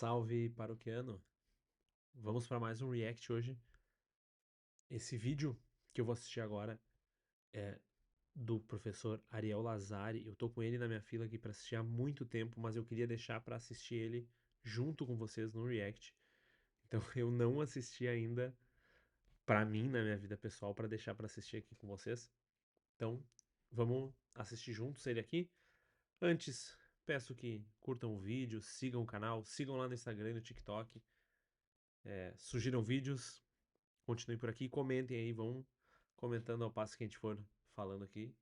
Salve paroquiano! Vamos para mais um react hoje. Esse vídeo que eu vou assistir agora é do professor Ariel Lazari. Eu tô com ele na minha fila aqui para assistir há muito tempo, mas eu queria deixar para assistir ele junto com vocês no react. Então eu não assisti ainda para mim na minha vida pessoal para deixar para assistir aqui com vocês. Então vamos assistir juntos ele aqui. Antes, peço que curtam o vídeo, sigam o canal, sigam lá no Instagram e no TikTok. Sugiram vídeos, continuem por aqui, comentem aí, vão comentando ao passo que a gente for falando aqui.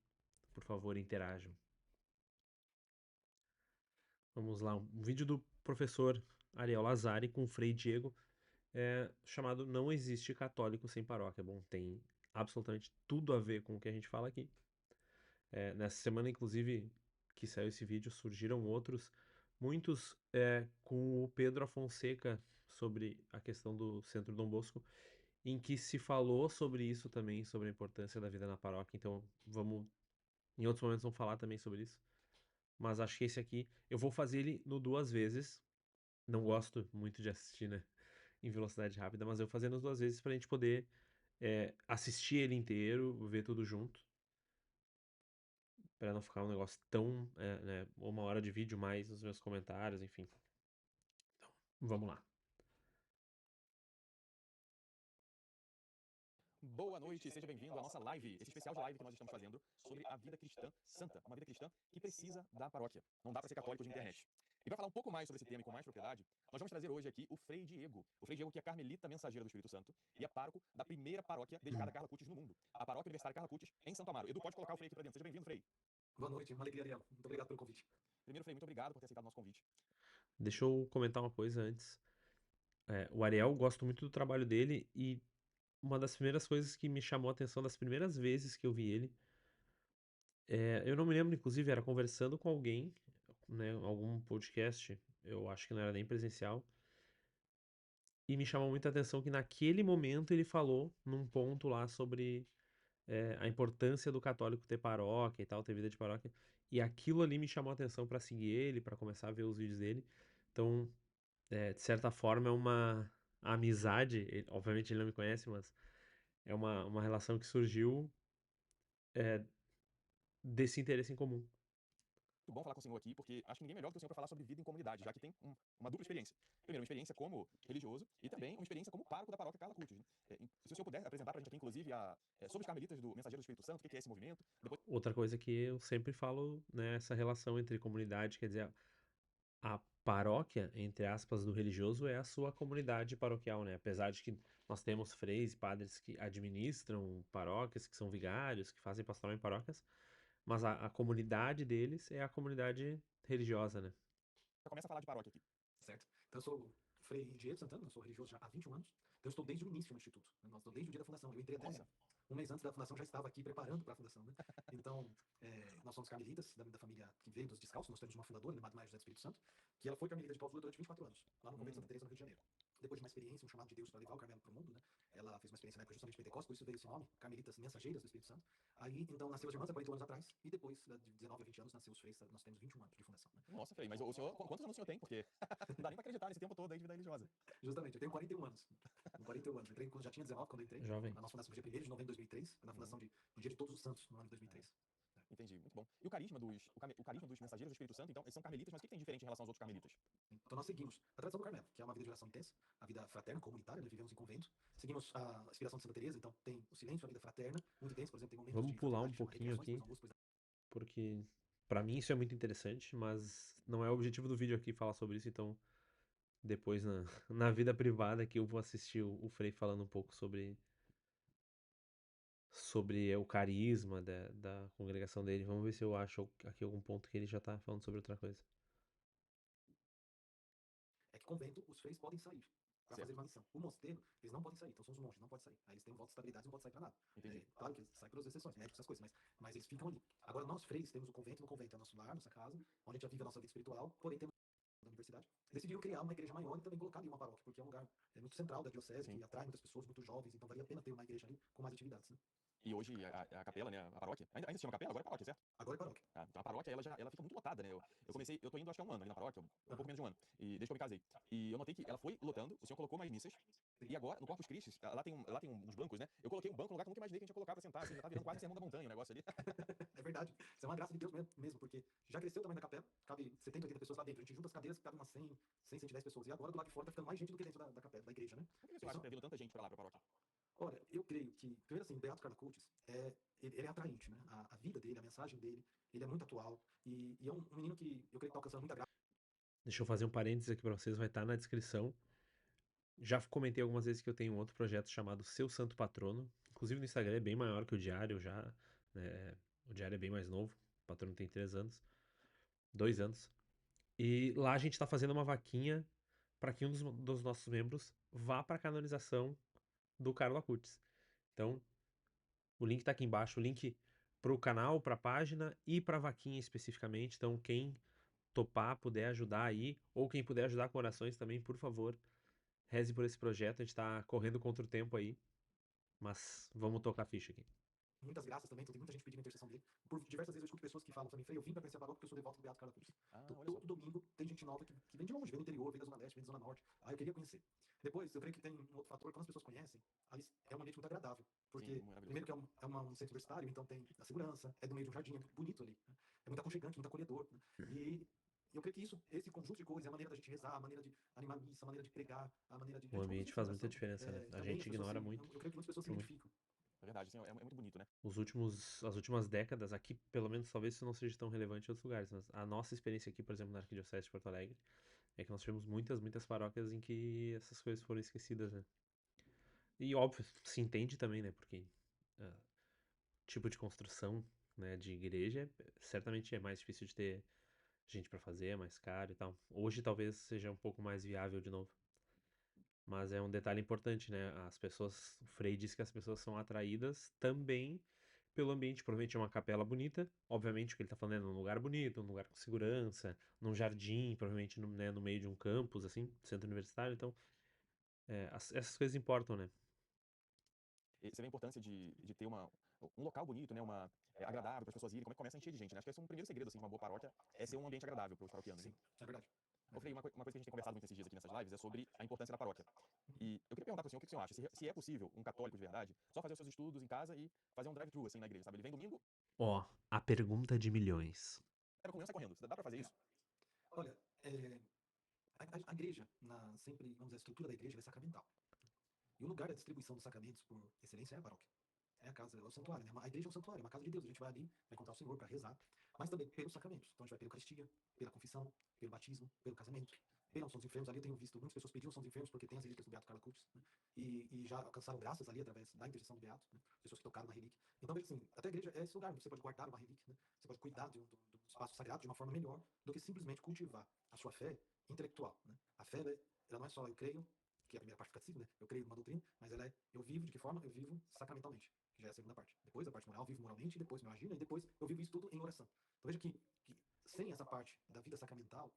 Por favor, interajam. Vamos lá, um vídeo do professor Ariel Lazari com o Frei Diego, chamado Não Existe Católico Sem Paróquia. Bom, tem absolutamente tudo a ver com o que a gente fala aqui. Nessa semana, inclusive, que saiu esse vídeo, surgiram outros, muitos com o Pedro Afonseca sobre a questão do Centro Dom Bosco, em que se falou sobre isso também, sobre a importância da vida na paróquia. Então, em outros momentos, vamos falar também sobre isso. Mas acho que esse aqui, eu vou fazer ele no duas vezes. Não gosto muito de assistir, né, em velocidade rápida, mas eu vou fazer nas duas vezes pra gente poder assistir ele inteiro, ver tudo junto. Pra não ficar um negócio tão, né, uma hora de vídeo mais os meus comentários, enfim. Então, vamos lá. Boa noite, seja bem-vindo à nossa live, esse especial de live que nós estamos fazendo sobre a vida cristã santa, uma vida cristã que precisa da paróquia. Não dá para ser católico de internet. E para falar um pouco mais sobre esse tema e com mais propriedade, nós vamos trazer hoje aqui o Frei Diego. O Frei Diego que é carmelita mensageira do Espírito Santo e é pároco da primeira paróquia dedicada a Carla Cutis no mundo, a Paróquia Universitária Carla Cutis em Santo Amaro. Edu, pode colocar o Frei aqui para dentro. Seja bem-vindo, Frei. Boa noite, uma alegria, Ariel. Muito obrigado pelo convite. Primeiro, Frei, muito obrigado por ter aceitado o nosso convite. Deixa eu comentar uma coisa antes. O Ariel, gosto muito do trabalho dele e uma das primeiras coisas que me chamou a atenção das primeiras vezes que eu vi ele, eu não me lembro, inclusive, era conversando com alguém, né, algum podcast, eu acho que não era nem presencial, e me chamou muita atenção que naquele momento ele falou num ponto lá sobre a importância do católico ter paróquia e tal, ter vida de paróquia, e aquilo ali me chamou a atenção pra seguir ele, pra começar a ver os vídeos dele. Então, de certa forma, é uma amizade, obviamente ele não me conhece, mas é uma relação que surgiu é, desse interesse em comum. Muito bom falar com o senhor aqui, porque acho que ninguém melhor do que o senhor para falar sobre vida em comunidade, já que tem uma dupla experiência. Primeiro, uma experiência como religioso e também uma experiência como pároco da paróquia Carla Cutis, né? Se o senhor puder apresentar para a gente aqui, inclusive, sobre os carmelitas do Mensageiro do Espírito Santo, o que é esse movimento? Depois... Outra coisa que eu sempre falo, né, essa relação entre comunidade, quer dizer, a paróquia, entre aspas, do religioso é a sua comunidade paroquial, né? Apesar de que nós temos freis e padres que administram paróquias, que são vigários, que fazem pastoral em paróquias, mas a comunidade deles é a comunidade religiosa, né? Já começa a falar de paróquia aqui. Certo? Então, eu sou Frei Diego Santana, eu sou religioso já há 21 anos. Então, eu estou desde o início no Instituto. Né? Nós estou desde o dia da fundação. Eu entrei até Nossa. um mês antes da fundação, já estava aqui preparando para a fundação. Né? Então, nós somos carmelitas, da família que veio dos descalços. Nós temos uma fundadora, chamada Maria José do Espírito Santo, que ela foi carmelita de clausura durante 24 anos, lá no convento de Santa Teresa, no Rio de Janeiro. Depois de uma experiência, um chamado de Deus para levar o Carmelo para o mundo, né? Ela fez uma experiência na época justamente de Pentecostes, por isso veio esse nome, Carmelitas Mensageiras do Espírito Santo. Aí, então, nasceu as irmãs há 41 anos atrás, e depois, de 19 a 20 anos, nasceu os freis, nós temos 21 anos de fundação. Né? Nossa, Frei, mas o senhor, quantos anos o senhor tem? Porque não dá nem para acreditar nesse tempo todo aí de vida religiosa. Justamente, eu tenho 41 anos. Com 41 anos. Entrei quando já tinha 19, quando eu entrei. Jovem. A nossa fundação foi dia 1º de novembro de 2003, na fundação do Dia de Todos os Santos, no ano de 2003. Entendi, muito bom. E o carisma dos mensageiros do Espírito Santo, então, eles são carmelitas, mas o que tem diferente em relação aos outros carmelitas? Então nós seguimos a tradição do Carmelo, que é uma vida de oração intensa, a vida fraterna, comunitária, né? Vivemos em convento. Seguimos a inspiração de Santa Teresa, então tem o silêncio, a vida fraterna, muito intensa, por exemplo, tem momentos Vamos de pular um fraternidade, chama pouquinho recreações, aqui, depois almoço, depois porque pra mim isso é muito interessante, mas não é o objetivo do vídeo aqui falar sobre isso, então depois na vida privada que eu vou assistir o Frei falando um pouco sobre o carisma da congregação dele. Vamos ver se eu acho aqui algum ponto que ele já tá falando sobre outra coisa. é que convento, os freis podem sair para Certo. fazer uma missão. O mosteiro, eles não podem sair, então são os monges, não podem sair. Aí eles têm um voto de estabilidade, não podem sair para nada. Entendi. Claro que eles saem pelas exceções, médicos, essas coisas, mas eles ficam ali. Agora, nós freis temos o convento, no convento é nosso lar, nossa casa, onde a gente já vive a nossa vida espiritual, porém temos da universidade, decidiram criar uma igreja maior e também colocar ali uma paróquia, porque é um lugar muito central da diocese, Sim. que atrai muitas pessoas, muitos jovens, então valia a pena ter uma igreja ali com mais atividades. Né? E hoje a capela, né, a paróquia, ainda se chama capela, agora é paróquia, certo? Agora é paróquia. Ah, então a paróquia, ela fica muito lotada, né? Eu tô indo acho que há um ano ali na paróquia, um pouco menos de um ano, e desde que eu me casei. E eu notei que ela foi lotando, o senhor colocou mais missas, e agora, no Corpus Christi, lá tem uns bancos, né? Eu coloquei um banco no lugar que eu nunca imaginei que a gente ia colocar pra sentar, assim, já tá virando quase um sermão da montanha o negócio ali. É verdade. Isso é uma graça de Deus mesmo, porque já cresceu o tamanho da capela, cabe 70, 80 pessoas lá dentro. A gente junta as cadeiras, cabe umas 100, 110 pessoas. E agora do lado de fora tá ficando mais gente do que dentro da capela, da igreja, né? Por que o senhor acha que tá vindo tanta gente pra lá, pra paróquia? Olha, eu creio que, primeiro assim, o Beato Carlo Acutis, ele é atraente, né? A vida dele, a mensagem dele, ele é muito atual. E é um menino que eu creio que tá alcançando muita graça. Deixa eu fazer um parênteses aqui pra vocês, vai estar na descrição. Já comentei algumas vezes que eu tenho um outro projeto chamado Seu Santo Patrono. Inclusive no Instagram é bem maior que o Diário já. Né? O Diário é bem mais novo. O Patrono tem 3 anos. 2 anos. E lá a gente tá fazendo uma vaquinha para que um dos nossos membros vá para a canonização do Carlo Acutis. Então, o link tá aqui embaixo, o link pro canal, pra página e pra vaquinha especificamente. Então, quem topar, puder ajudar aí, ou quem puder ajudar com orações também, por favor, reze por esse projeto. A gente tá correndo contra o tempo aí, mas vamos tocar a ficha aqui. Muitas graças também, então tem muita gente pedindo a intercessão dele. Por diversas vezes eu escuto pessoas que falam também, Frei, eu vim pra conhecer a paróquia porque eu sou devoto do Beato Carlo Acutis. Ah, Então, olha só. todo domingo tem gente nova que vem de longe, vem do interior, vem da Zona Leste, vem da Zona Norte. Ah, eu queria conhecer. Depois, eu creio que tem um outro fator, quando as pessoas conhecem, ali é um ambiente muito agradável. Porque, Sim, maravilhoso. primeiro que um centro universitário, então tem a segurança, é do meio de um jardim, é muito bonito ali. Né? É muito aconchegante, muito acolhedor. Né? E eu creio que esse conjunto de coisas, a maneira da gente rezar, a maneira de animar a missa, a maneira de pregar, a maneira de O ambiente conduzir faz a muita oração, diferença, né? A também as gente pessoas ignora muito. eu creio que muitas pessoas se Muito. identificam. É verdade, assim, é muito bonito, né? As últimas décadas, aqui, pelo menos, talvez isso não seja tão relevante em outros lugares, mas a nossa experiência aqui, por exemplo, na Arquidiocese de Porto Alegre, é que nós tivemos muitas paróquias em que essas coisas foram esquecidas, né? E óbvio, se entende também, né? Porque ah, tipo de construção, né, de igreja, certamente é mais difícil de ter gente pra fazer, é mais caro e tal. Hoje talvez seja um pouco mais viável de novo. Mas é um detalhe importante, né? O Frei diz que as pessoas são atraídas também pelo ambiente. Provavelmente é uma capela bonita, obviamente o que ele tá falando é num lugar bonito, num lugar com segurança, num jardim, provavelmente né, no meio de um campus, assim, centro universitário. Então, essas coisas importam, né? E você vê a importância de ter um local bonito, né? Agradável para as pessoas irem, como é que começa a encher de gente, né? Acho que esse é um primeiro segredo, assim, de uma boa paróquia, é ser um ambiente agradável para os paroquianos, Sim, né? é verdade. Ô, Frei, uma coisa que a gente tem conversado muito esses dias aqui nessas lives é sobre a importância da paróquia. E eu queria perguntar para o senhor o que o senhor acha, se é possível um católico de verdade só fazer os seus estudos em casa e fazer um drive-thru, assim, na igreja, sabe? Ele vem domingo, Ó, a pergunta de milhões. pega o caminhão e sai correndo. Dá para fazer isso? Olha, a igreja, sempre, vamos dizer, a estrutura da igreja é sacramental. E o lugar da distribuição dos sacramentos, por excelência, é a paróquia. É a casa, é o santuário, né? A igreja é um santuário, é uma casa de Deus. A gente vai ali, vai encontrar o Senhor para rezar, mas também pelos sacramentos. Então a gente vai pela Eucaristia, pela confissão, pelo batismo, pelo casamento, pela unção dos enfermos. Ali eu tenho visto muitas pessoas pedindo unção dos enfermos porque tem as relíquias do Beato Carlo Acutis, né? E já alcançaram graças ali através da intercessão do Beato, né? Pessoas que tocaram na relíquia. Então, veja assim, até a igreja é esse lugar onde você pode guardar uma relíquia, né? Você pode cuidar do espaço sagrado de uma forma melhor do que simplesmente cultivar a sua fé intelectual, né? A fé, ela não é só eu creio, que é a primeira parte do catecismo, né? Eu creio numa doutrina, mas ela é eu vivo de que forma? Eu vivo sacramentalmente, que já é a segunda parte. Depois a parte moral, eu vivo moralmente, e depois me imagino, e depois eu vivo isso tudo em oração. Então veja que sem essa parte da vida sacramental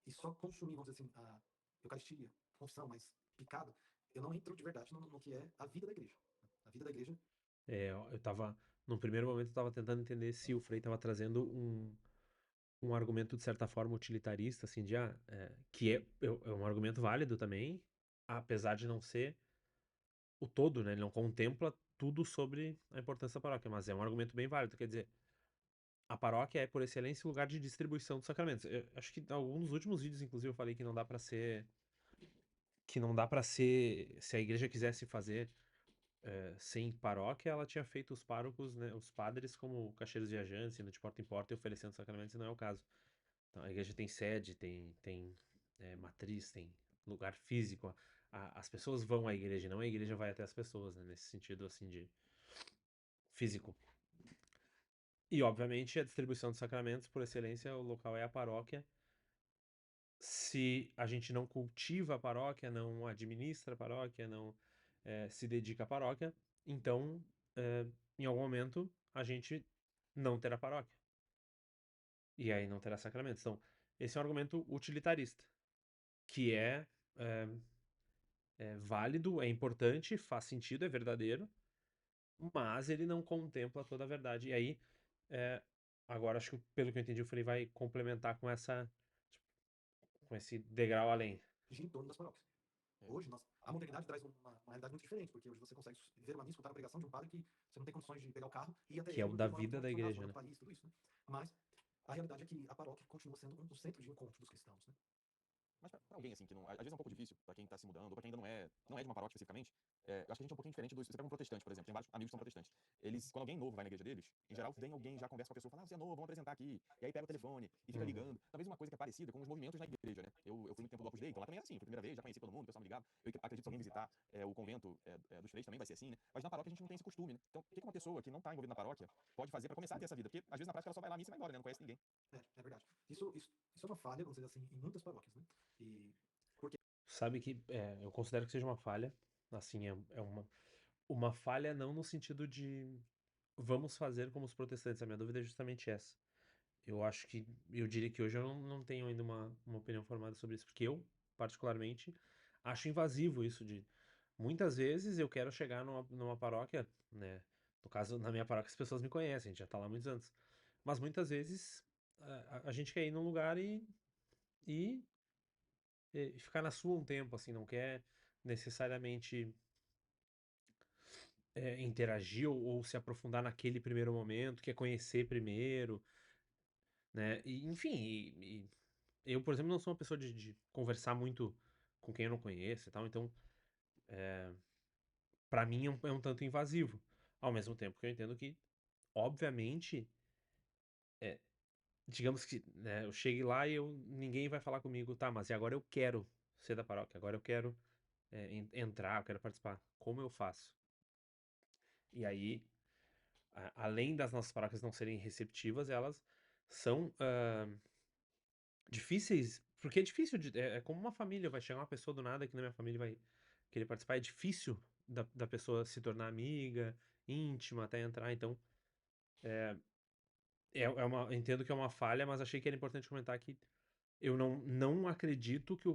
e só consumir, vamos dizer assim, a Eucaristia, confissão, mas picado, eu não entro de verdade no que é a vida da igreja. A vida da igreja. Eu tava. Num primeiro momento, eu tava tentando entender se o Frei tava trazendo um argumento, de certa forma, utilitarista, assim, que é um argumento válido também, apesar de não ser o todo, né? Ele não contempla tudo sobre a importância da paróquia, mas é um argumento bem válido. Quer dizer, a paróquia é, por excelência, o lugar de distribuição dos sacramentos. Eu acho que em alguns dos últimos vídeos, inclusive, eu falei que não dá pra ser. Que não dá pra ser. Se a igreja quisesse fazer sem paróquia, ela tinha feito os párocos, né, os padres como caixeiros viajantes, indo de porta em porta e oferecendo sacramentos, e não é o caso. Então, a igreja tem sede, tem matriz, tem lugar físico. As pessoas vão à igreja, não a igreja vai até as pessoas, né, nesse sentido, assim, de físico. E, obviamente, a distribuição dos sacramentos, por excelência, o local é a paróquia. Se a gente não cultiva a paróquia, não administra a paróquia, não se dedica à paróquia, então, em algum momento, a gente não terá paróquia. E aí não terá sacramentos. Então, esse é um argumento utilitarista, que é válido, é importante, faz sentido, é verdadeiro, mas ele não contempla toda a verdade. E aí, é, agora acho que pelo que eu entendi, o Frei vai complementar com esse degrau além, gira em torno das paróquias. É. Hoje, a modernidade traz uma realidade muito diferente, porque hoje você consegue ver uma missa, escutar a pregação de um padre que você não tem condições de pegar o carro e ir até que é ele, o porque da ele mora vida numa da zona, igreja, fora de né? Paris, tudo isso, né? Mas a realidade é que a paróquia continua sendo um dos centros de encontro dos cristãos, né? Mas pra alguém, assim, que não, às vezes é um pouco difícil, pra quem tá se mudando, ou pra quem ainda não é de uma paróquia especificamente, eu acho que a gente é um pouquinho diferente dos. Você pega um protestante, por exemplo, tem vários amigos que são protestantes. Eles, quando alguém novo vai na igreja deles, em geral vem alguém, já conversa com a pessoa, fala, ah, você é novo, vamos apresentar aqui. E aí pega o telefone e fica Uhum. ligando. Talvez uma coisa que é parecida com os movimentos na igreja, né? Eu fui muito tempo do Opus Dei, então lá também era assim, foi a primeira vez, já conheci todo mundo, o pessoal me ligava. Eu acredito que se alguém visitar o convento dos Freios também vai ser assim, né? Mas na paróquia a gente não tem esse costume, né? Então, o que uma pessoa que não tá envolvida na paróquia pode fazer pra começar a ter essa vida? Porque às vezes na prática ela só vai lá à missa e vai embora, né? Não conhece ninguém. É verdade. Isso é uma falha, vamos dizer assim, em muitas paróquias, né? E porque Sabe que eu considero que seja uma falha, assim, é uma falha não no sentido de vamos fazer como os protestantes, a minha dúvida é justamente essa. Eu diria que hoje eu não tenho ainda uma opinião formada sobre isso, porque eu, particularmente, acho invasivo isso de. Muitas vezes eu quero chegar numa paróquia, né? No caso, na minha paróquia as pessoas me conhecem, a gente já tá lá há muitos anos. Mas muitas vezes a gente quer ir num lugar e, e ficar na sua um tempo, assim, não quer necessariamente interagir ou se aprofundar naquele primeiro momento, quer conhecer primeiro, né? E, enfim, eu, por exemplo, não sou uma pessoa de conversar muito com quem eu não conheço e tal, então, pra mim é um tanto invasivo. Ao mesmo tempo que eu entendo que, obviamente, é, digamos que, né, eu chegue lá e ninguém vai falar comigo, tá, mas e agora eu quero ser da paróquia, agora eu quero entrar, eu quero participar. Como eu faço? E aí, além das nossas paróquias não serem receptivas, elas são difíceis, porque é difícil, é como uma família, vai chegar uma pessoa do nada aqui na minha família e vai querer participar, é difícil da pessoa se tornar amiga, íntima, até entrar, então eu entendo que é uma falha, mas achei que era importante comentar que eu não acredito que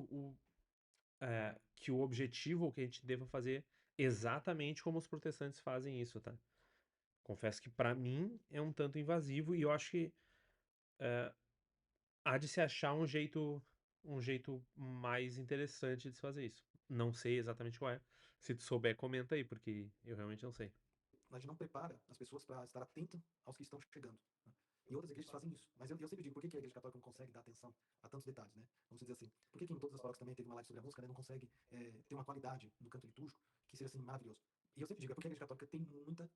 o objetivo ou que a gente deva fazer exatamente como os protestantes fazem isso, tá? Confesso que pra mim é um tanto invasivo e eu acho que há de se achar um jeito mais interessante de se fazer isso. Não sei exatamente qual é. Se tu souber, comenta aí, porque eu realmente não sei. a gente não prepara as pessoas para estar atento aos que estão chegando, né? E outras igrejas fazem isso. Mas eu sempre digo, por que a igreja católica não consegue dar atenção a tantos detalhes, né? Vamos dizer assim, por que em todas as paróquias também teve uma live sobre a música, né? Não consegue ter uma qualidade no canto litúrgico que seja assim maravilhoso. E eu sempre digo, é porque a igreja católica tem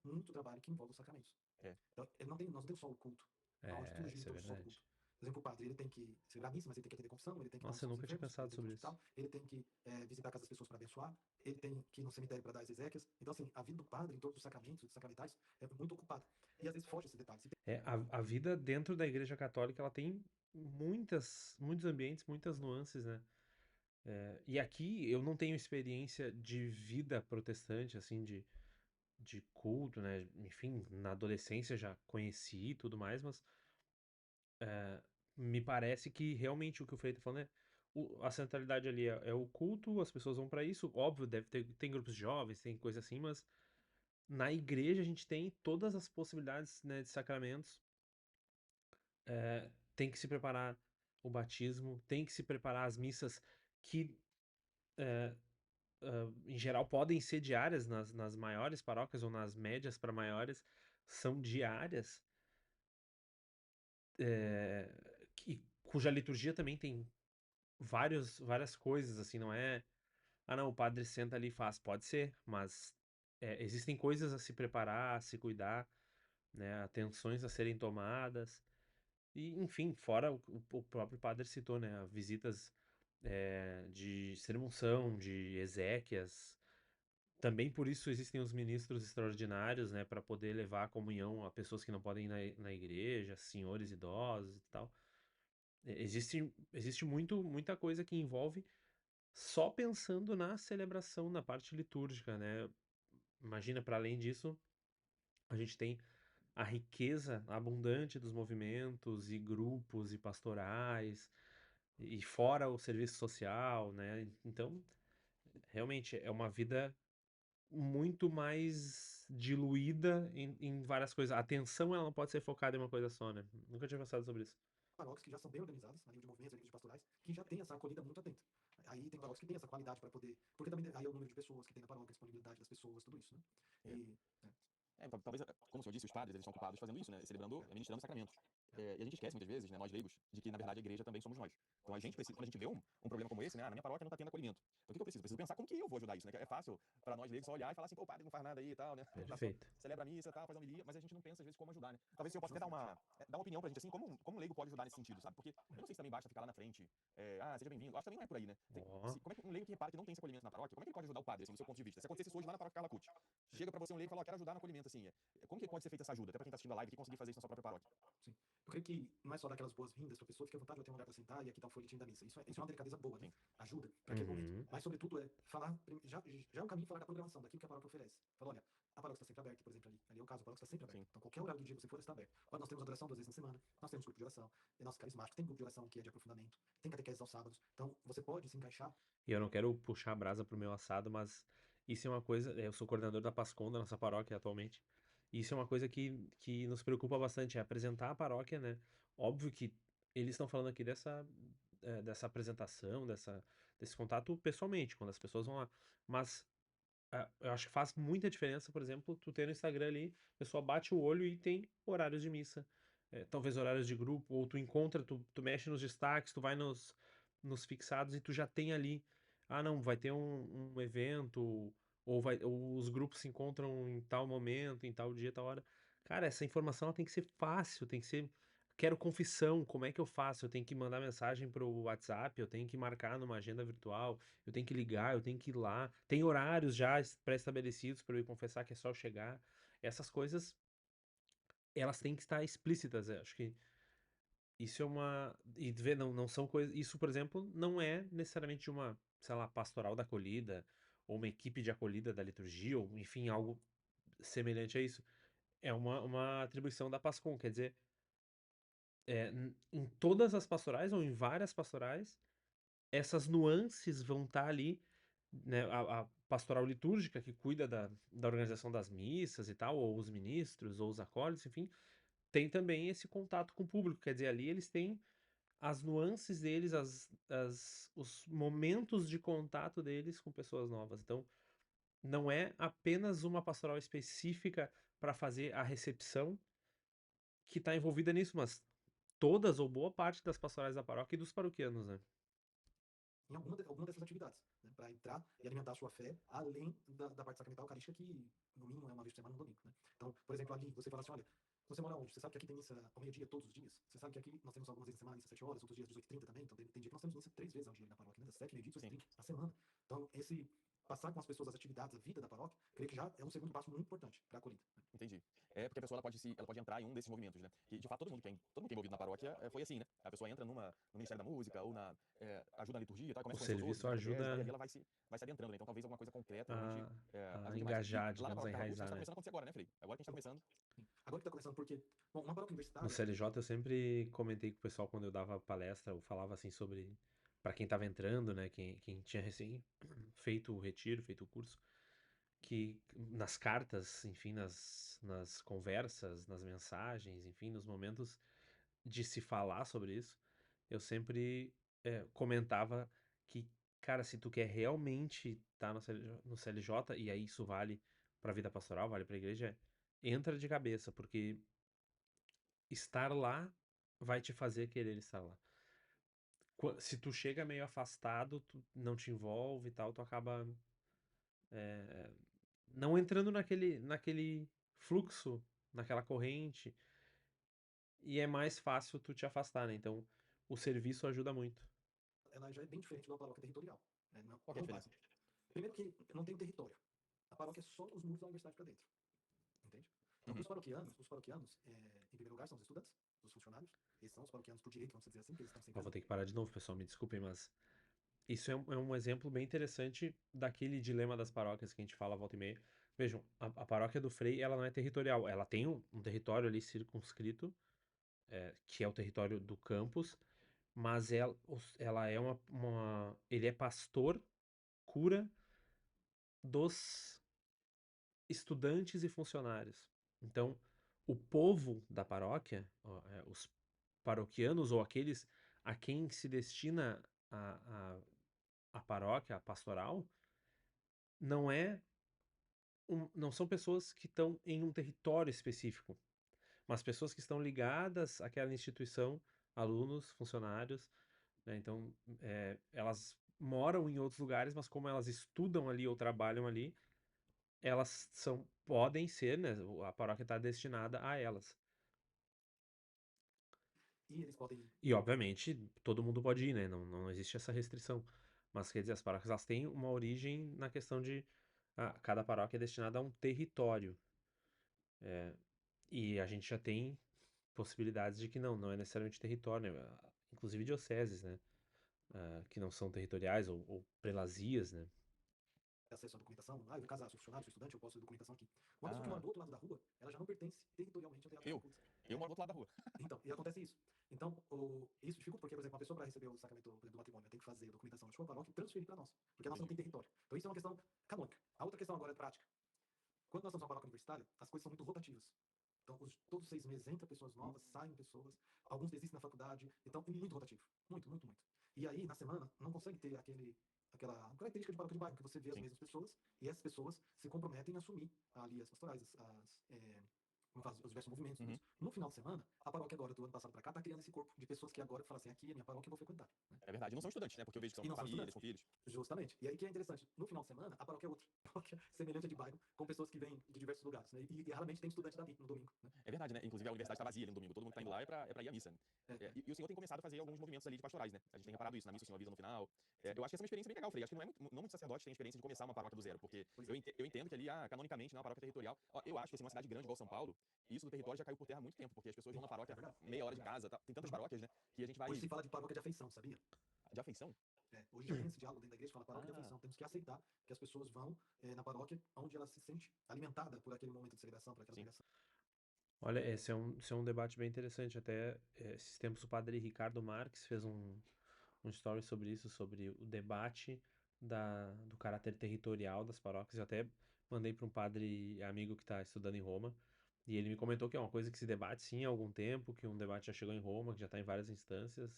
muito trabalho que envolve os sacramentos. É. Então, nós não temos só o culto, onde tudo gira em Isso é torno só do culto. verdade. Por exemplo, o padre, ele tem que celebrar a missa, mas ele tem que atender confissão, ele tem que dar Nossa, eu unção aos nunca tinha enfermos, ele pensado tem que ir sobre no isso. hospital, ele tem que visitar a casa das pessoas para abençoar, ele tem que ir no cemitério para dar as exéquias. Então, assim, a vida do padre em torno dos sacramentos, dos sacramentais, é muito ocupada. E às vezes foge esses detalhes. A vida dentro da Igreja Católica, ela tem muitos ambientes, muitas nuances, né? E aqui eu não tenho experiência de vida protestante, assim, de culto, né? Enfim, na adolescência já conheci e tudo mais, mas me parece que realmente o que o Frei tá falando a centralidade ali é o culto, as pessoas vão pra isso, óbvio, tem grupos de jovens, tem coisa assim, mas na igreja a gente tem todas as possibilidades, né, de sacramentos, tem que se preparar o batismo, tem que se preparar as missas que em geral podem ser diárias nas maiores paróquias ou nas médias para maiores, são diárias, cuja liturgia também tem várias coisas, assim, não é. Ah, não, o padre senta ali e faz. Pode ser, mas existem coisas a se preparar, a se cuidar, né? Atenções a serem tomadas. E, enfim, fora o próprio padre citou, né? Visitas de extrema-unção, de exéquias. Também por isso existem os ministros extraordinários, né? Para poder levar a comunhão a pessoas que não podem ir na igreja, senhores idosos e tal. Existe muita coisa que envolve só pensando na celebração, na parte litúrgica, né? Imagina, para além disso, a gente tem a riqueza abundante dos movimentos e grupos e pastorais, e fora o serviço social, né? Então, realmente é uma vida muito mais diluída em várias coisas. A atenção, ela não pode ser focada em uma coisa só, né? Nunca tinha pensado sobre isso. Paróquias que já são bem organizadas, a nível de movimentos, a nível de pastorais, que já tem essa acolhida muito atenta. Aí tem paróquias que tem essa qualidade para poder. Porque também aí é o número de pessoas que tem na paróquia, a disponibilidade das pessoas, tudo isso, né? E, Talvez, como o senhor disse, os padres eles estão ocupados fazendo isso, né? Celebrando, ministrando sacramentos. E a gente esquece muitas vezes, né, nós leigos, de que na verdade a igreja também somos nós. Então a gente precisa, quando a gente vê um problema como esse, né, na minha paróquia não está tendo acolhimento. Então o que eu preciso? Preciso pensar como que eu vou ajudar isso, né? É fácil para nós leigos só olhar e falar assim, pô, o padre não faz nada aí e tal, né? Perfeito. Celebra a missa, tal, faz a homilia, mas a gente não pensa às vezes como ajudar, né? Talvez o senhor possa até dar uma opinião pra gente, assim, como um leigo pode ajudar nesse sentido, sabe? Porque eu não sei se também basta ficar lá na frente, seja bem-vindo. Acho que também não é por aí, né? Ó. Como é que um leigo que repara que não tem esse acolhimento na paróquia, como é que ele pode ajudar o padre, assim, do seu ponto de vista? Se acontecesse isso hoje lá na paróquia Carla Cucci, chega pra você um leigo e fala, ó, quero ajudar no acolhimento, assim, como que pode ser feita essa ajuda? Até pra quem tá assistindo a live aqui conseguir fazer isso na sua própria paróquia. sim. Eu creio que não é só dar aquelas boas-vindas para a pessoa, fique à vontade, ela tem um lugar para sentar e aqui tá o folhetim da missa. Isso é uma delicadeza boa, né? Sim. Ajuda para aquele momento. Uhum. Mas, sobretudo, é falar. Já é um caminho falar da programação, daquilo que a paróquia oferece. Fala, olha, a paróquia está sempre aberta, por exemplo, ali. Ali é o caso, a paróquia está sempre aberta. Sim. Então, qualquer horário do dia que você for, está aberto. Olha, nós temos adoração 2 vezes na semana, nós temos grupo de oração, é nosso carismático, tem grupo de oração que é de aprofundamento, tem catequese aos sábados. Então, você pode se encaixar. E eu não quero puxar a brasa pro meu assado, mas isso é uma coisa. Eu sou coordenador da PASCOM da nossa paróquia atualmente. E isso é uma coisa que nos preocupa bastante, é apresentar a paróquia, né? Óbvio que eles estão falando aqui dessa apresentação, desse contato pessoalmente, quando as pessoas vão lá. Mas eu acho que faz muita diferença, por exemplo, tu ter no Instagram ali, a pessoa bate o olho e tem horários de missa. Talvez horários de grupo, ou tu encontra, tu mexe nos destaques, tu vai nos fixados e tu já tem ali. Ah, não, vai ter um evento, ou os grupos se encontram em tal momento, em tal dia, tal hora. Cara, essa informação ela tem que ser fácil, tem que ser. Quero confissão, como é que eu faço? Eu tenho que mandar mensagem pro WhatsApp, eu tenho que marcar numa agenda virtual, eu tenho que ligar, eu tenho que ir lá. Tem horários já pré-estabelecidos para eu ir confessar que é só eu chegar. Essas coisas, elas têm que estar explícitas. Eu acho que isso é uma. E vê, não são coisas. Isso, por exemplo, não é necessariamente de uma, sei lá, pastoral da acolhida, ou uma equipe de acolhida da liturgia, ou enfim, algo semelhante a isso. É uma atribuição da PASCOM, quer dizer, em todas as pastorais, ou em várias pastorais, essas nuances vão estar ali, né? A pastoral litúrgica, que cuida da organização das missas e tal, ou os ministros, ou os acólitos, enfim, tem também esse contato com o público. Quer dizer, ali eles têm as nuances deles, os momentos de contato deles com pessoas novas. Então, não é apenas uma pastoral específica para fazer a recepção que está envolvida nisso, mas todas ou boa parte das pastorais da paróquia e dos paroquianos, né? Em alguma dessas atividades, né, para entrar e alimentar a sua fé, além da parte sacramental eucarística, que no mínimo é uma vez por semana no domingo. Né? Então, por exemplo, ali você fala assim: olha, você mora onde? Você sabe que aqui tem missa ao meio-dia todos os dias? Você sabe que aqui nós temos algumas vezes na semana missa 7 horas, outros dias 18h30 também. Então, tem dia que nós temos missa 3 vezes ao dia na paróquia, né? Das 7, meio-dia, 18h30 na semana. Então, esse passar com as pessoas as atividades, a vida da paróquia, creio que já é um segundo passo muito importante para a acolhida. Né? Entendi. É porque a pessoa ela pode entrar em um desses movimentos, né? Que de fato todo mundo que é envolvido na paróquia foi assim, né? A pessoa entra no Ministério da Música ou ajuda na liturgia, tá? O Começa a conhecer os outros, serviço na catequese, e ajuda ali ela vai se adentrando, né? Então talvez alguma coisa concreta realmente a ajude mais. E engajar, lá na digamos, a paróquia Carla Cucci já enraizar, está né? começando a acontecer agora, né, Frei? Agora que a gente está começando. Sim. Agora que está começando, porque, bom, uma paróquia No universitária. CLJ eu sempre comentei com o pessoal quando eu dava palestra, eu falava assim sobre, para quem tava entrando, né, quem tinha recém feito o retiro, feito o curso, que nas cartas, enfim, nas conversas, nas mensagens, enfim, nos momentos de se falar sobre isso, eu sempre comentava que, cara, se tu quer realmente estar no CLJ, e aí isso vale pra vida pastoral, vale pra igreja, entra de cabeça, porque estar lá vai te fazer querer estar lá. Se tu chega meio afastado, tu não te envolve e tal, tu acaba não entrando naquele fluxo, naquela corrente, e é mais fácil tu te afastar, né? Então, o serviço ajuda muito. Ela já é bem diferente de uma paróquia territorial. Né? Qual que é a diferença? Primeiro que não tem um território. A paróquia é só os muros da universidade para dentro. Entende? Então, Uhum. os paroquianos em primeiro lugar, são os estudantes, os funcionários. Esses são os paroquianos por direito, vamos dizer assim, que eles estão sempre Eu vou ali. ter que parar de novo, pessoal, me desculpem, mas isso é um exemplo bem interessante daquele dilema das paróquias que a gente fala volta e meia. Vejam, a paróquia do Frei, ela não é territorial, ela tem um território ali circunscrito, que é o território do campus, mas ela é ele é pastor, cura dos estudantes e funcionários. Então, o povo da paróquia, os paroquianos ou aqueles a quem se destina a paróquia, a pastoral, não é não são pessoas que estão em um território específico, mas pessoas que estão ligadas àquela instituição, alunos, funcionários, né? Então, elas moram em outros lugares, mas como elas estudam ali ou trabalham ali, elas podem ser, né? A paróquia está destinada a elas. E eles podem. E, obviamente, todo mundo pode ir, né? Não existe essa restrição. Mas, quer dizer, as paróquias elas têm uma origem na questão de cada paróquia é destinada a um território. E a gente já tem possibilidades de que não é necessariamente território, né? Inclusive dioceses, né? Que não são territoriais ou prelazias, né? Acesso à documentação. Eu vou casar, sou funcionário, sou estudante, eu posso ter documentação aqui. Uma pessoa que mora Ah, do outro lado da rua, ela já não pertence territorialmente ao teatro eu. público. Eu moro do outro lado da rua. Então, e acontece isso. Então, isso dificulta porque, por exemplo, uma pessoa para receber o sacramento, por exemplo, do matrimônio, tem que fazer a documentação na sua paróquia e transferir para nós, porque a nossa não tem Entendi. território. Então, isso é uma questão canônica. A outra questão agora é prática. Quando nós estamos numa paróquia universitária, as coisas são muito rotativas. Então, todos os 6 meses entra pessoas novas, saem pessoas, alguns desistem na faculdade, então é muito rotativo. Muito, muito, muito. E aí, na semana, não consegue ter aquela característica de paróquia de bairro, que você vê as Sim. mesmas pessoas e essas pessoas se comprometem a assumir ali as pastorais, como faz os diversos movimentos. Uhum. No final de semana, a paróquia agora, do ano passado para cá, está criando esse corpo de pessoas que agora falam assim, aqui é minha paróquia, eu vou frequentar. Né? É verdade. E não são estudantes, né? Porque eu vejo que são E não são famílias, estudantes. com filhos. Justamente. E aí que é interessante, no final de semana, a paróquia é outra. A paróquia semelhante a de bairro, com pessoas que vêm de diversos lugares. Né? E raramente tem estudante dali no domingo. Né? É verdade, né? Inclusive a universidade está vazia ali no domingo. Todo mundo que tá indo lá é pra ir à missa. Né? É. E o senhor tem começado a fazer alguns movimentos ali de pastorais, né? A gente tem reparado isso. Na missa o senhor avisa no final. Eu acho que essa é uma experiência bem legal, Frei. Acho que não muitos sacerdotes têm experiência de começar uma paróquia do zero. Porque eu entendo que ali, canonicamente, na paróquia territorial, eu acho que assim, uma cidade grande igual São Paulo, isso do território já caiu por terra há muito tempo. Porque as pessoas vão na paróquia meia hora de casa. Tem tantas paróquias, né? Que a gente vai. Hoje se fala de paróquia de afeição, sabia? De afeição? Hoje já tem esse diálogo dentro da igreja, fala paróquia de Ah, afeição. Temos que aceitar que as pessoas vão na paróquia onde ela se sente alimentada por aquele momento de celebração, por aquela sim. pregação. Olha, esse é um debate bem interessante. Até esses tempos o padre Ricardo Marques fez um story sobre isso, sobre o debate do caráter territorial das paróquias. Eu até mandei para um padre amigo que está estudando em Roma, e ele me comentou que é uma coisa que se debate sim há algum tempo, que um debate já chegou em Roma, que já está em várias instâncias,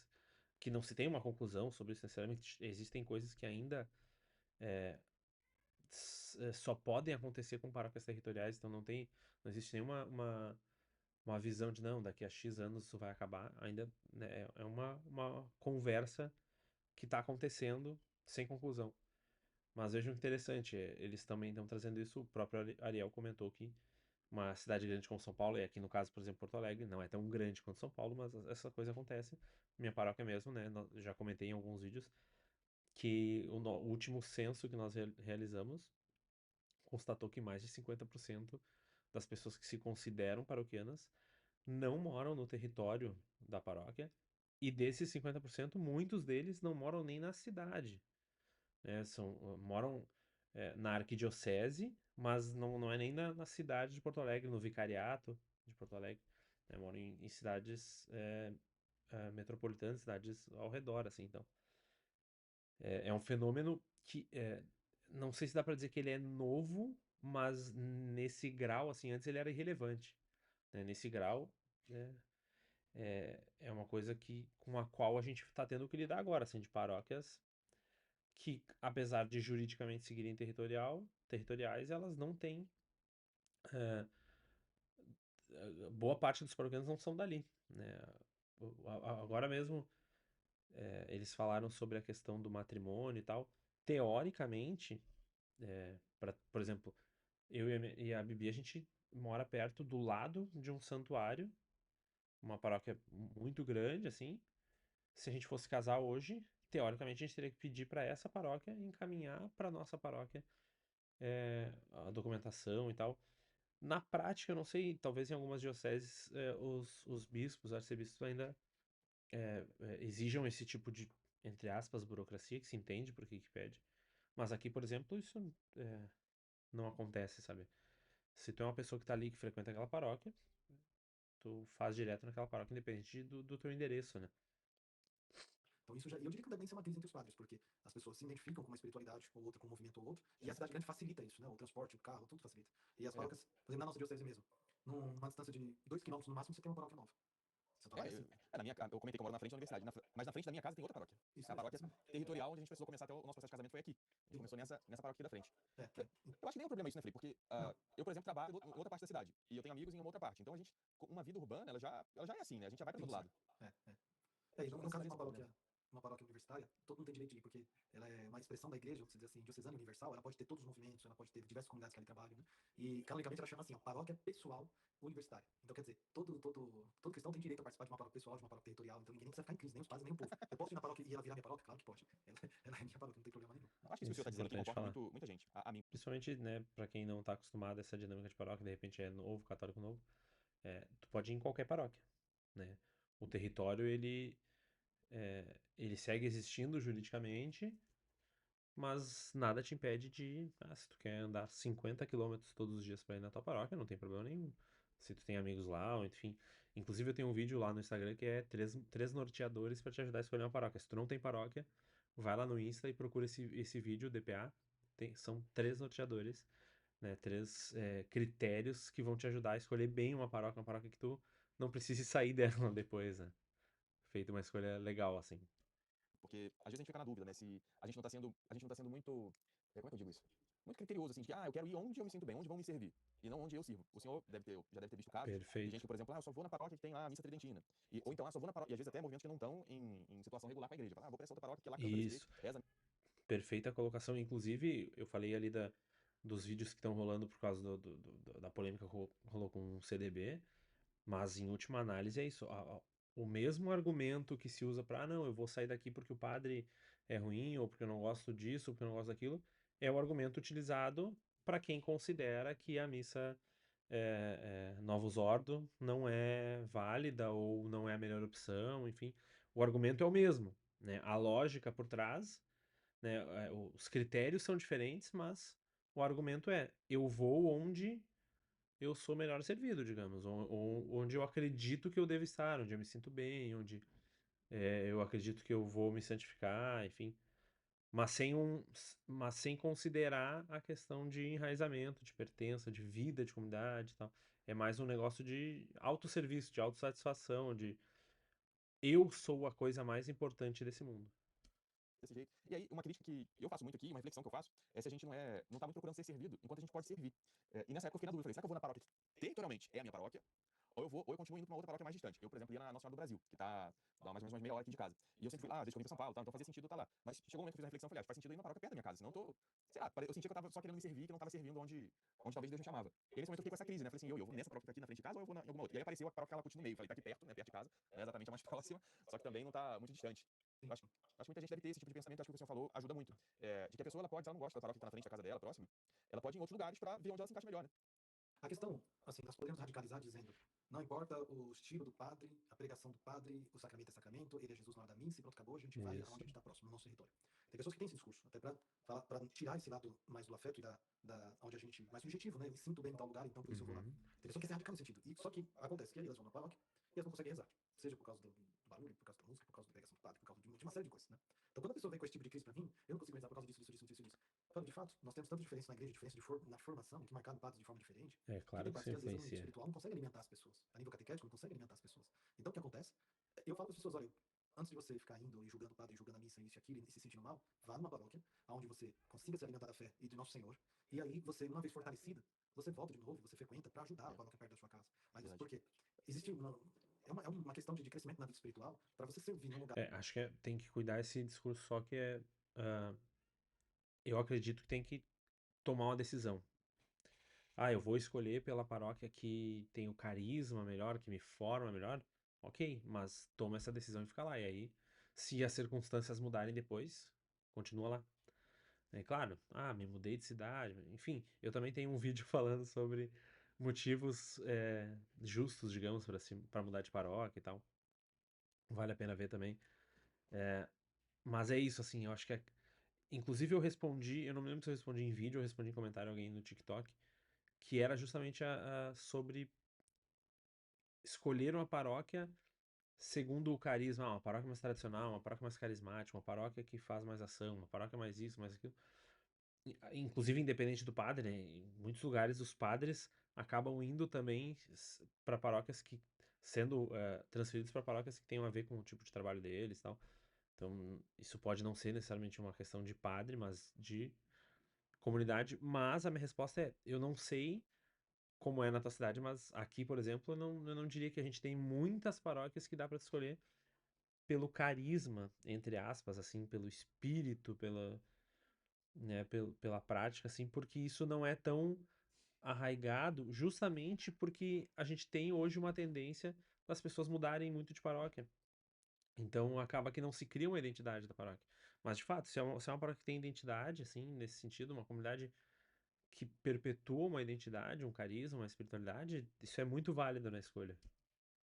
que não se tem uma conclusão sobre isso necessariamente. Existem coisas que ainda só podem acontecer com paróquias territoriais, então não existe nenhuma uma visão de não, daqui a X anos isso vai acabar. Ainda, né, é uma conversa que está acontecendo sem conclusão. Mas vejo interessante, eles também estão trazendo isso. O próprio Ariel comentou que uma cidade grande como São Paulo, e aqui no caso, por exemplo, Porto Alegre, não é tão grande quanto São Paulo, mas essa coisa acontece. Minha paróquia mesmo, né? Já comentei em alguns vídeos que o último censo que nós realizamos constatou que mais de 50% das pessoas que se consideram paroquianas não moram no território da paróquia. E desses 50%, muitos deles não moram nem na cidade, né? Moram na arquidiocese, mas não é nem na cidade de Porto Alegre, no vicariato de Porto Alegre, né? Moram em cidades metropolitanas, cidades ao redor, assim, então. É um fenômeno que não sei se dá para dizer que ele é novo, mas nesse grau, assim, antes ele era irrelevante, né? Nesse grau, né? É uma coisa com a qual a gente está tendo que lidar agora, assim, de paróquias que, apesar de juridicamente seguirem territoriais, elas não têm. eh, Boa parte dos paroquianos não são dali, né? Agora mesmo, eles falaram sobre a questão do matrimônio e tal. Teoricamente, por exemplo, eu e a Bibi, a gente mora perto do lado de um santuário, uma paróquia muito grande, assim. Se a gente fosse casar hoje, teoricamente a gente teria que pedir para essa paróquia encaminhar para nossa paróquia a documentação e tal. Na prática, eu não sei, talvez em algumas dioceses os bispos, arcebispos ainda exijam esse tipo de, entre aspas, burocracia, que se entende por que pede. Mas aqui, por exemplo, isso não acontece, sabe? Se tu é uma pessoa que tá ali, que frequenta aquela paróquia, tu faz direto naquela paróquia, independente do teu endereço, né? Então isso já, e eu diria que também isso é uma crise entre os padres, porque as pessoas se identificam com uma espiritualidade ou outra, com um movimento ou outro, e a cidade grande facilita isso, né? O transporte, o carro, tudo facilita. E as É. paróquias, por exemplo, na nossa diocese mesmo, numa distância de 2 quilômetros no máximo, você tem uma paróquia nova. Santo André, assim. Na minha, eu comentei que eu moro na frente da universidade, mas na frente da minha casa tem outra paróquia. Isso É a é, paróquia isso mesmo. territorial onde a gente precisou começar até o nosso processo de casamento foi aqui. A gente começou nessa paróquia aqui da frente. É, Eu acho que nem é um problema isso, né, Felipe? Porque não, eu, por exemplo, trabalho em outra parte da cidade e eu tenho amigos em uma outra parte. Então a gente, uma vida urbana, ela já é assim, né? A gente já vai pra todo isso lado. é. E Acho que no não caso de precisaria ser um problema. uma paróquia universitária, todo mundo tem direito de ir, porque ela é uma expressão da igreja, vamos dizer assim, diocesana universal, ela pode ter todos os movimentos, ela pode ter diversas comunidades que ali trabalham, né? E canonicamente ela chama assim, ó, paróquia pessoal universitária. Então quer dizer, todo cristão tem direito a participar de uma paróquia pessoal, de uma paróquia territorial, então ninguém precisa ficar em crise, nem os padres, nem o povo. Eu posso ir na paróquia e ela virar minha paróquia? Claro que pode. Ela é minha paróquia, não tem problema nenhum. Eu acho que isso que o senhor Isso está é dizendo aqui importante conforta falar. muita gente. A mim. Principalmente, né, pra quem não tá acostumado a essa dinâmica de paróquia, de repente é novo, católico novo, tu pode ir em qualquer paróquia, né? O território, ele segue existindo juridicamente, mas nada te impede de, se tu quer andar 50 quilômetros todos os dias pra ir na tua paróquia, não tem problema nenhum. Se tu tem amigos lá, ou enfim. Inclusive eu tenho um vídeo lá no Instagram que é três norteadores pra te ajudar a escolher uma paróquia. Se tu não tem paróquia, vai lá no Insta e procura esse vídeo, DPA. São 3 norteadores, né? 3 critérios que vão te ajudar a escolher bem uma paróquia que tu não precise sair dela depois, né? Feito uma escolha legal, assim. Porque às vezes a gente fica na dúvida, né? Se a gente não tá sendo muito. Como é que eu digo isso? Muito criterioso, assim, de que, eu quero ir onde eu me sinto bem, onde vão me servir, e não onde eu sirvo. O senhor já deve ter visto casos de gente Perfeito. que, por exemplo, eu só vou na paróquia que tem lá a missa tridentina. Ou então, só vou na paróquia, e às vezes até movimentos que não estão em situação regular com a igreja. Fala, vou pra essa outra paróquia que lá canta desse jeito, Isso. reza. Perfeita colocação. Inclusive, eu falei ali dos vídeos que estão rolando por causa da polêmica que rolou com o CDB, mas em última análise é isso. O mesmo argumento que se usa para, não, eu vou sair daqui porque o padre é ruim, ou porque eu não gosto disso, ou porque eu não gosto daquilo, é o argumento utilizado para quem considera que a missa Novus Ordo não é válida ou não é a melhor opção, enfim. O argumento é o mesmo, né? A lógica por trás, né? Os critérios são diferentes, mas o argumento é: eu vou onde eu sou melhor servido, digamos, onde eu acredito que eu devo estar, onde eu me sinto bem, onde eu acredito que eu vou me santificar, enfim, mas sem considerar a questão de enraizamento, de pertença, de vida, de comunidade e tal. É mais um negócio de autosserviço, de autossatisfação, de eu sou a coisa mais importante desse mundo. Desse jeito. E aí, uma crítica que eu faço muito aqui, uma reflexão que eu faço, é se a gente não tá muito procurando ser servido, enquanto a gente pode servir. E nessa época eu fiquei na dúvida, falei, será que eu vou na paróquia que territorialmente é a minha paróquia? Ou eu continuo indo pra uma outra paróquia mais distante. Eu, por exemplo, ia na Nossa Senhora do Brasil, que tá dá mais ou menos meia hora aqui de casa. E eu sempre fui lá, desde que eu vim pra São Paulo, tá? Então fazia sentido eu estar lá. Mas chegou um momento que eu fiz uma reflexão, falei, faz sentido eu ir na paróquia perto da minha casa, senão eu tô, sei lá, eu sentia que eu tava só querendo me servir, que eu não tava servindo onde talvez Deus me chamava. E aí, nesse momento eu fiquei com essa crise, né? Falei assim, eu vou nessa paróquia que tá aqui na frente de casa ou eu vou em alguma outra? E aí apareceu a paróquia que ela curte no meio. Falei, tá aqui perto, né? Perto de casa, não é exatamente a mais próxima, só que também não tá muito distante. Eu acho que muita gente deve ter esse tipo de pensamento, acho que o que o senhor falou ajuda muito. De que a pessoa, ela pode, se ela não gosta da paróquia que tá na frente da casa dela, próxima, ela pode ir em outros lugares pra ver onde ela se encaixa melhor, né? A questão, assim, nós podemos radicalizar dizendo, não importa o estilo do padre, a pregação do padre, o sacramento é sacramento, ele é Jesus na hora da missa e pronto, acabou, a gente vai Isso. aonde a gente está próximo, no nosso território. Tem pessoas que têm esse discurso, até para tirar esse lado mais do afeto e onde a gente, mais subjetivo, né, eu me sinto bem em tal lugar, então por isso eu vou lá. Uhum. Tem pessoas que se radicam nesse sentido, e só que acontece que aí elas vão na paróquia e elas não conseguem rezar, seja por causa do barulho, por causa da música, por causa da pregação do padre, por causa de uma série de coisas, né. Então quando a pessoa vem com esse tipo de crise para mim, eu não consigo rezar por causa disso. Sabe, de fato, nós temos tanta diferença na igreja, diferença na formação, que marcaram padres de forma diferente, É que claro tem que padres isso que às vezes no nível influencia. espiritual não consegue alimentar as pessoas. A nível catequético não consegue alimentar as pessoas. Então o que acontece? Eu falo para as pessoas, olha, antes de você ficar indo e julgando o padre, julgando a missa, isso e aquilo, e se sentindo mal, vá numa paróquia, onde você consiga se alimentar da fé e de Nosso Senhor, e aí você, uma vez fortalecida, você volta de novo, você frequenta para ajudar a paróquia perto da sua casa. Mas Verdade. porque existe uma questão de crescimento na vida espiritual para você servir num lugar. Acho que tem que cuidar esse discurso, só que eu acredito que tem que tomar uma decisão. Eu vou escolher pela paróquia que tem o carisma melhor, que me forma melhor. Ok, mas toma essa decisão e fica lá. E aí, se as circunstâncias mudarem depois, continua lá. É claro, me mudei de cidade. Enfim, eu também tenho um vídeo falando sobre motivos justos, digamos, para mudar de paróquia e tal. Vale a pena ver também. Mas é isso, assim, eu acho que. Inclusive, eu não me lembro se eu respondi em vídeo ou respondi em comentário alguém no TikTok, que era justamente sobre escolher uma paróquia segundo o carisma, uma paróquia mais tradicional, uma paróquia mais carismática, uma paróquia que faz mais ação, uma paróquia mais isso, mais aquilo. Inclusive, independente do padre, né? Em muitos lugares, os padres acabam indo também para paróquias que, sendo transferidos para paróquias que tenham a ver com o tipo de trabalho deles e tal. Então, isso pode não ser necessariamente uma questão de padre, mas de comunidade. Mas a minha resposta é: eu não sei como é na tua cidade, mas aqui, por exemplo, eu não diria que a gente tem muitas paróquias que dá para escolher pelo carisma, entre aspas, assim, pelo espírito, né, pela prática, assim, porque isso não é tão arraigado, justamente porque a gente tem hoje uma tendência das pessoas mudarem muito de paróquia. Então acaba que não se cria uma identidade da paróquia. Mas de fato, se é uma paróquia que tem identidade, assim, nesse sentido, uma comunidade que perpetua uma identidade, um carisma, uma espiritualidade, isso é muito válido na escolha.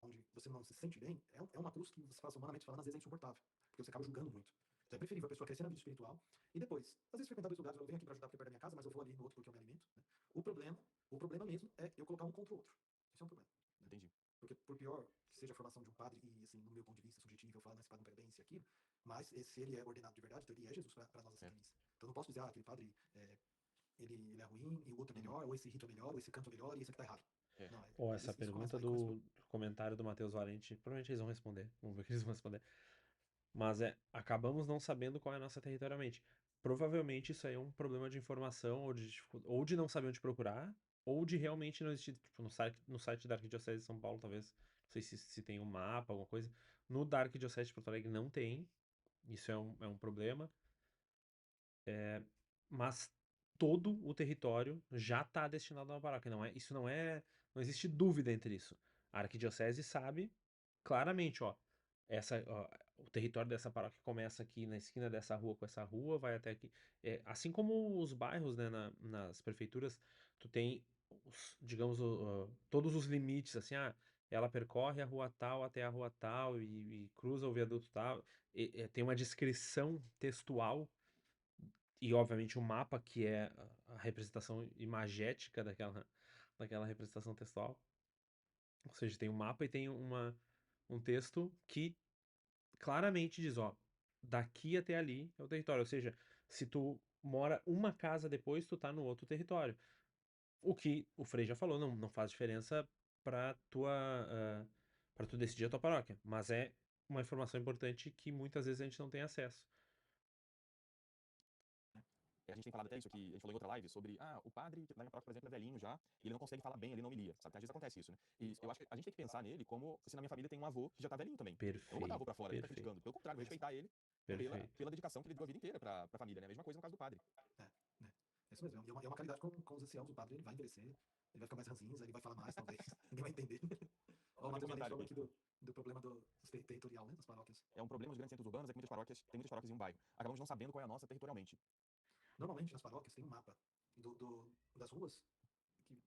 onde você não se sente bem, é uma cruz que você faz humanamente falando, às vezes é insuportável, porque você acaba julgando muito. Então é preferível a pessoa crescer na vida espiritual e depois, às vezes frequentar dois lugares, eu venho aqui para ajudar porque é perto da minha casa, mas eu vou ali no outro porque eu me alimento. Né? O problema, o problema mesmo é eu colocar um contra o outro. Esse é um problema. Né? Entendi. Porque por pior que seja a formação de um padre, e assim, no meu ponto de vista subjetivo, eu falo, esse padre não pega bem isso e aquilo, mas se ele é ordenado de verdade, então ele é Jesus para nós assim, É. caminhos. Então eu não posso dizer, aquele padre ele é ruim e o outro é melhor, ou esse rito é melhor, ou esse canto é melhor e esse aqui tá errado. É. Não, Ou essa isso começa pergunta aí começa do comentário do Matheus Valente, provavelmente eles vão responder. Vamos ver o que eles vão responder. Mas acabamos não sabendo qual é a nossa territorialmente. Provavelmente isso aí é um problema de informação, ou de não saber onde procurar, ou de realmente não existir, tipo, no site da Arquidiocese de São Paulo, talvez, não sei se tem um mapa, alguma coisa. No da Arquidiocese de Porto Alegre não tem, isso é um problema. Mas todo o território já está destinado a uma paróquia. Não existe dúvida entre isso. A arquidiocese sabe claramente, ó, o território dessa paróquia começa aqui na esquina dessa rua com essa rua, vai até aqui. Assim como os bairros, né, nas prefeituras, tu tem, digamos, todos os limites, assim, ela percorre a rua tal até a rua tal e cruza o viaduto tal. Tem uma descrição textual e obviamente o mapa, que é a representação imagética daquela representação textual. Ou seja, tem um mapa e tem um texto que claramente diz, ó, daqui até ali é o território. Ou seja, se tu mora uma casa depois, tu tá no outro território. O que o Frei já falou, não faz diferença pra para tu decidir a tua paróquia. Mas é uma informação importante que muitas vezes a gente não tem acesso. A gente tem falado até isso aqui, a gente falou em outra live sobre, o padre na minha paróquia, por exemplo, é velhinho já, e ele não consegue falar bem ali na homilia, sabe? Às vezes acontece isso, né? E eu acho que a gente tem que pensar nele como se na minha família tem um avô que já tá velhinho também. Eu não vou botar avô Perfeito, pra fora, nem tá perfeito, criticando. Pelo contrário, vou respeitar ele perfeito. pela dedicação que ele deu a vida inteira pra família, né? A mesma coisa no caso do padre. É, né? É isso mesmo. E é uma caridade com os anciãos. O padre ele vai envelhecer, ele vai ficar mais ranzinza, ele vai falar mais, talvez. Ninguém vai entender. Ó, o Olha o Matheus Valente comentário falou aqui. aqui do problema territorial, né? Das paróquias. É um problema nos grandes centros urbanos é que tem muitas paróquias em um bairro. Acabamos não sabendo qual é a nossa territorialmente. Normalmente nas paróquias tem um mapa das ruas,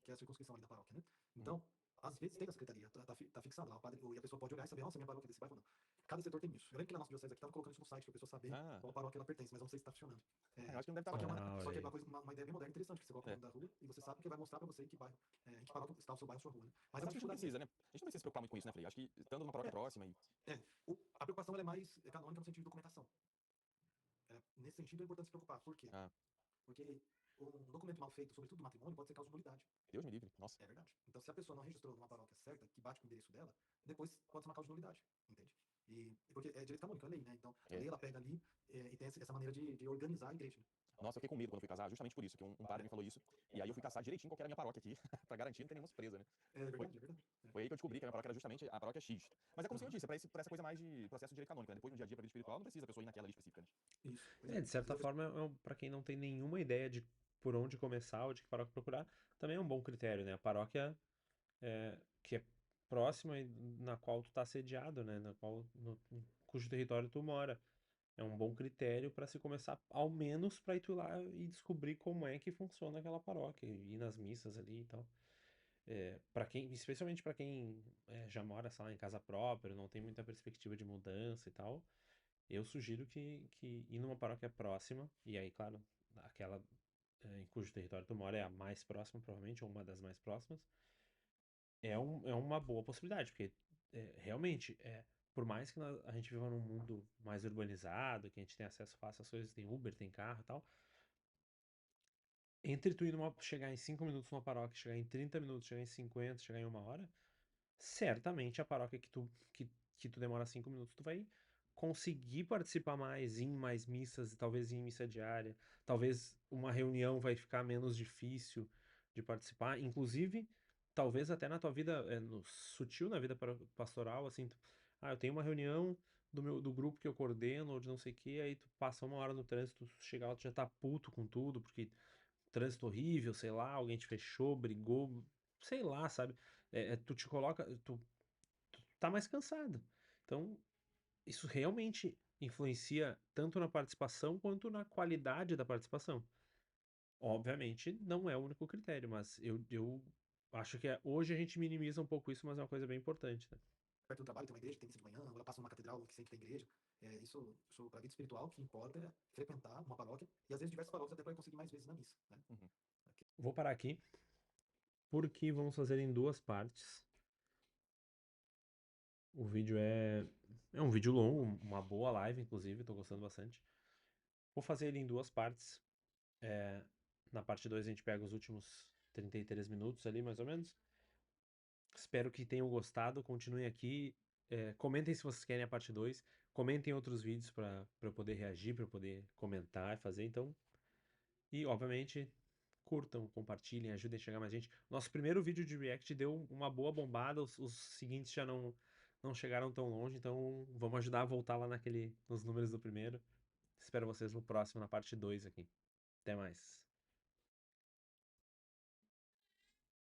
que é a circunscrição ali da paróquia, né? Uhum. Então, às vezes tem a secretaria, tá fixado lá, e a pessoa pode olhar e saber, nossa, minha paróquia é desse bairro ou não. Cada setor tem isso. Eu lembro que na nossa diocese aqui tava colocando isso no site pra pessoa saber Ah, qual paróquia ela pertence, mas eu não sei se tá funcionando. eu acho que não deve estar Só que é não. uma, Ah, só olha que é aí. uma ideia bem moderna e interessante, que você coloca o É. nome da rua e você sabe que vai mostrar pra você em que paróquia está o seu bairro, a sua rua, né? Mas Mas é acho uma que a gente não dificuldade mesmo. precisa, né? A gente não precisa se preocupar muito com isso, né, Frei? Acho que estando numa paróquia próxima e. É, a preocupação ela é mais canônica no sentido de documentação. Nesse sentido é importante se preocupar. Por quê? Ah, Porque um documento mal feito, sobretudo do matrimônio, pode ser causa de nulidade. Deus me livre. Nossa. É verdade. Então, se a pessoa não registrou numa paróquia certa, que bate com o endereço dela, depois pode ser uma causa de nulidade, entende? Porque é direito canônico, é lei, né? Então, a É. lei ela pega ali e tem essa maneira de organizar a igreja. Né? Nossa, eu fiquei com medo quando eu fui casar, justamente por isso, que um padre me falou isso. E aí eu fui caçar direitinho qual que era a minha paróquia aqui, pra garantir não ter nenhuma surpresa, né? É Foi, verdade, é verdade. foi aí que eu descobri que a minha paróquia era justamente a paróquia X. Mas é como o senhor Aham. disse, pra essa coisa mais de processo de direito canônico, né? Depois no dia a dia, pra vida espiritual, não precisa a pessoa ir naquela ali específica, né? Isso, pois é. De Às vezes certa a pessoa... forma, para quem não tem nenhuma ideia de por onde começar ou de que paróquia procurar, também é um bom critério, né? A paróquia que é próxima e na qual tu tá sediado, né? Cujo território tu mora. É um bom critério para se começar, ao menos para ir tu lá e descobrir como é que funciona aquela paróquia, ir nas missas ali e tal. Especialmente para quem já mora, sei lá, em casa própria, não tem muita perspectiva de mudança e tal, eu sugiro que ir numa paróquia próxima, e aí, claro, aquela em cujo território tu mora é a mais próxima, provavelmente, ou uma das mais próximas, é uma boa possibilidade, porque realmente por mais que a gente viva num mundo mais urbanizado, que a gente tem acesso fácil às coisas, tem Uber, tem carro e tal, entre tu ir chegar em 5 minutos numa paróquia, chegar em 30 minutos, chegar em 50, chegar em 1 hora, certamente a paróquia que tu demora 5 minutos, tu vai conseguir participar mais, ir em mais missas, talvez ir em missa diária, talvez uma reunião vai ficar menos difícil de participar, inclusive, talvez até na tua vida, no sutil na vida pastoral, assim, eu tenho uma reunião do grupo que eu coordeno, ou de não sei o que, aí tu passa 1 hora no trânsito, tu chega lá, tu já tá puto com tudo, porque trânsito horrível, sei lá, alguém te fechou, brigou, sei lá, sabe? Tu te coloca, tu tá mais cansado. Então, isso realmente influencia tanto na participação quanto na qualidade da participação. Obviamente, não é o único critério, mas eu acho que hoje a gente minimiza um pouco isso, mas é uma coisa bem importante, né? Perto do trabalho tem uma igreja, tem missa de manhã, agora passa numa catedral que sempre tem igreja. Isso para a vida espiritual, o que importa é frequentar uma paróquia, e às vezes diversas paróquias até para conseguir mais vezes na missa, né? Uhum. Vou parar aqui, porque vamos fazer em 2 partes. O vídeo é um vídeo longo, uma boa live, inclusive, tô gostando bastante. Vou fazer ele em 2 partes. Na parte 2 a gente pega os últimos 33 minutos ali, mais ou menos. Espero que tenham gostado, continuem aqui. Comentem se vocês querem a parte 2. Comentem outros vídeos para eu poder reagir, para eu poder comentar e fazer, então. E, obviamente, curtam, compartilhem, ajudem a chegar mais gente. Nosso primeiro vídeo de React deu uma boa bombada, os seguintes já não chegaram tão longe, então vamos ajudar a voltar lá nos números do primeiro. Espero vocês no próximo, na parte 2 aqui. Até mais.